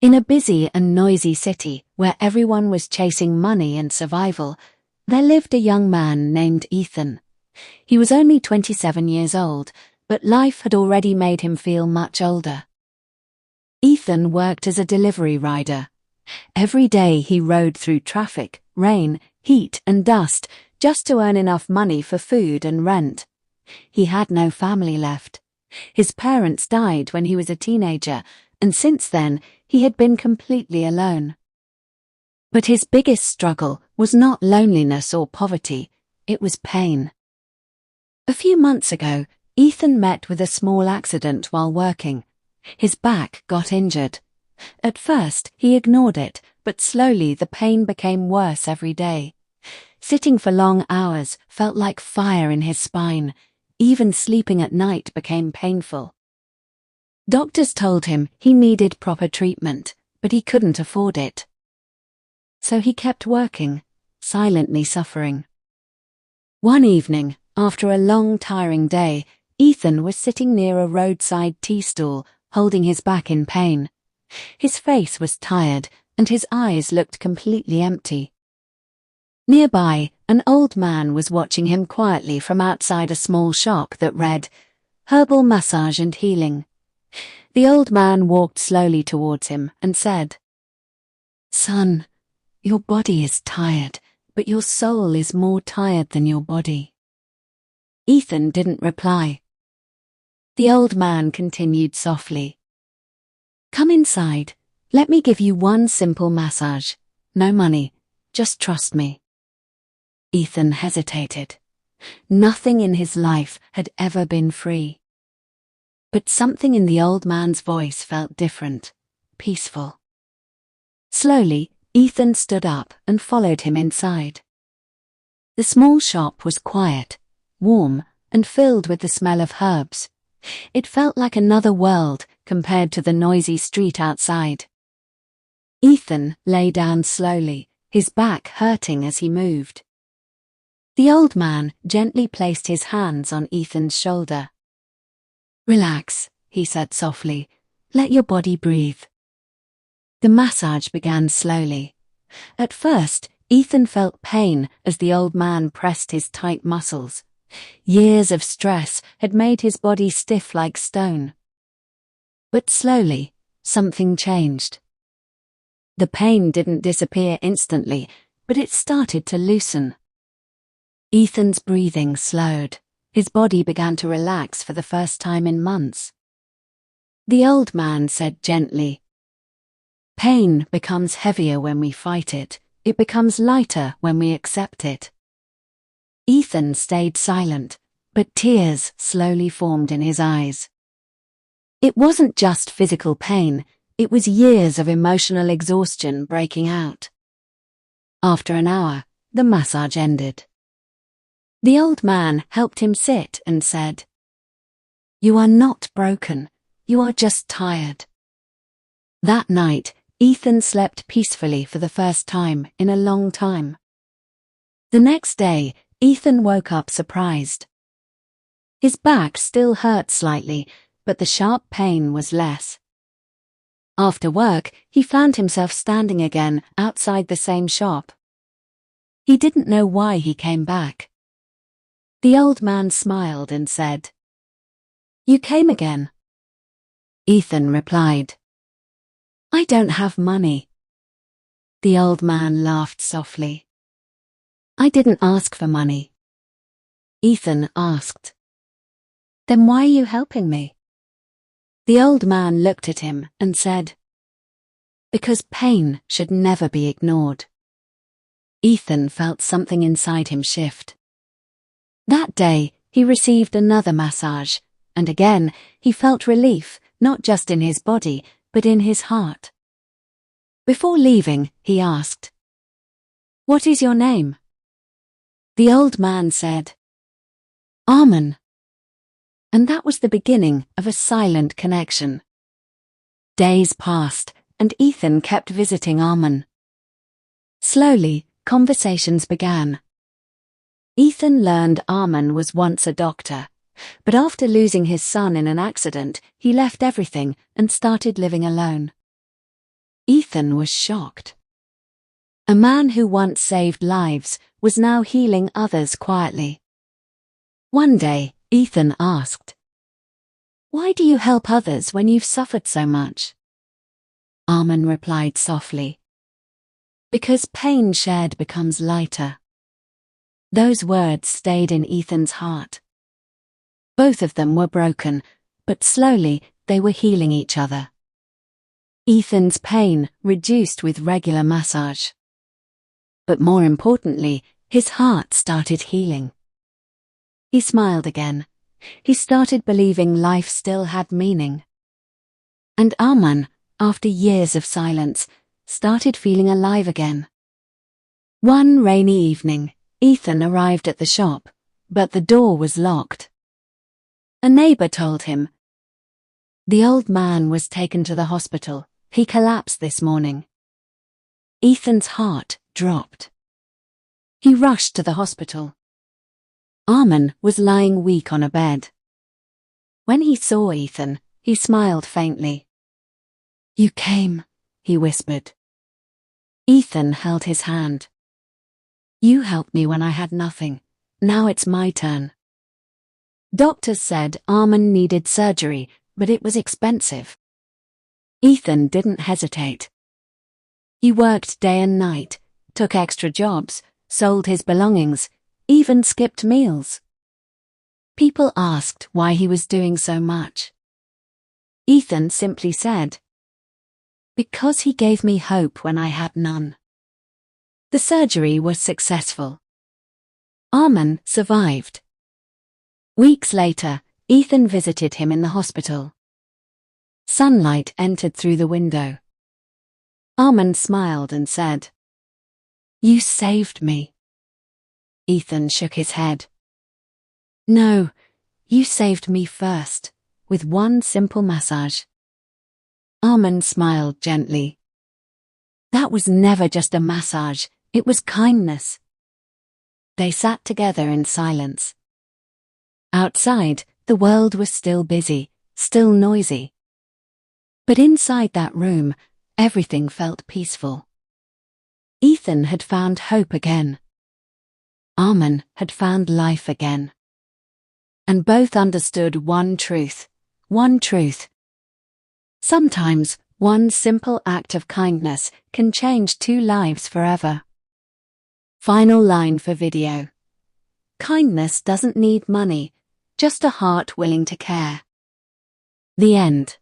In a busy and noisy city where everyone was chasing money and survival, there lived a young man named Ethan. He was only 27 years old, but life had already made him feel much older. Ethan worked as a delivery rider. Every day he rode through traffic, rain, heat and dust just to earn enough money for food and rent. He had no family left. His parents died when he was a teenager, and since then he had been completely alone. But his biggest struggle was not loneliness or poverty, it was pain. A few months ago, Ethan met with a small accident while working. His back got injured. At first, he ignored it, but slowly the pain became worse every day. Sitting for long hours felt like fire in his spine. Even sleeping at night became painful. Doctors told him he needed proper treatment, but he couldn't afford it. So he kept working, silently suffering. One evening, after a long, tiring day, Ethan was sitting near a roadside tea stall, holding his back in pain. His face was tired, and his eyes looked completely empty. Nearby, an old man was watching him quietly from outside a small shop that read, "Herbal Massage and Healing." The old man walked slowly towards him and said, "Son, your body is tired, but your soul is more tired than your body." Ethan didn't reply. The old man continued softly, "Come inside. Let me give you one simple massage. No money, just trust me." Ethan hesitated. Nothing in his life had ever been free. But something in the old man's voice felt different, peaceful. Slowly, Ethan stood up and followed him inside. The small shop was quiet, warm, and filled with the smell of herbs. It felt like another world compared to the noisy street outside. Ethan lay down slowly, his back hurting as he moved. The old man gently placed his hands on Ethan's shoulder. "Relax," he said softly. "Let your body breathe." The massage began slowly. At first, Ethan felt pain as the old man pressed his tight muscles. Years of stress had made his body stiff like stone. But slowly, something changed. The pain didn't disappear instantly, but it started to loosen. Ethan's breathing slowed. His body began to relax for the first time in months. The old man said gently, "Pain becomes heavier when we fight it. It becomes lighter when we accept it." Ethan stayed silent, but tears slowly formed in his eyes. It wasn't just physical pain, it was years of emotional exhaustion breaking out. After an hour, the massage ended. The old man helped him sit and said, "You are not broken, you are just tired." That night, Ethan slept peacefully for the first time in a long time. The next day, Ethan woke up surprised. His back still hurt slightly, but the sharp pain was less. After work, he found himself standing again outside the same shop. He didn't know why he came back. The old man smiled and said, "You came again." Ethan replied, "I don't have money." The old man laughed softly. "I didn't ask for money." Ethan asked, "Then why are you helping me?" The old man looked at him and said, "Because pain should never be ignored." Ethan felt something inside him shift. That day, he received another massage, and again, he felt relief, not just in his body, but in his heart. Before leaving, he asked, "What is your name?" The old man said, "Arman." And that was the beginning of a silent connection. Days passed, and Ethan kept visiting Arman. Slowly, conversations began. Ethan learned Arman was once a doctor, but after losing his son in an accident, he left everything and started living alone. Ethan was shocked. A man who once saved lives was now healing others quietly. One day, Ethan asked, "Why do you help others when you've suffered so much?" Arman replied softly, "Because pain shared becomes lighter." Those words stayed in Ethan's heart. Both of them were broken, but slowly they were healing each other. Ethan's pain reduced with regular massage. But more importantly, his heart started healing. He smiled again. He started believing life still had meaning. And Arman, after years of silence, started feeling alive again. One rainy evening, Ethan arrived at the shop, but the door was locked. A neighbor told him, "The old man was taken to the hospital. He collapsed this morning." Ethan's heart dropped. He rushed to the hospital. Arman was lying weak on a bed. When he saw Ethan, he smiled faintly. "You came," he whispered. Ethan held his hand. "You helped me when I had nothing. Now it's my turn." Doctors said Arman needed surgery, but it was expensive. Ethan didn't hesitate. He worked day and night, took extra jobs, sold his belongings, even skipped meals. People asked why he was doing so much. Ethan simply said, "Because he gave me hope when I had none." The surgery was successful. Arman survived. Weeks later, Ethan visited him in the hospital. Sunlight entered through the window. Arman smiled and said, "You saved me." Ethan shook his head. "No, you saved me first, with one simple massage." Arman smiled gently. "That was never just a massage, it was kindness." They sat together in silence. Outside, the world was still busy, still noisy. But inside that room, everything felt peaceful. Ethan had found hope again. Arman had found life again. And both understood one truth. Sometimes, one simple act of kindness can change two lives forever. Final line for video. Kindness doesn't need money, just a heart willing to care. The end.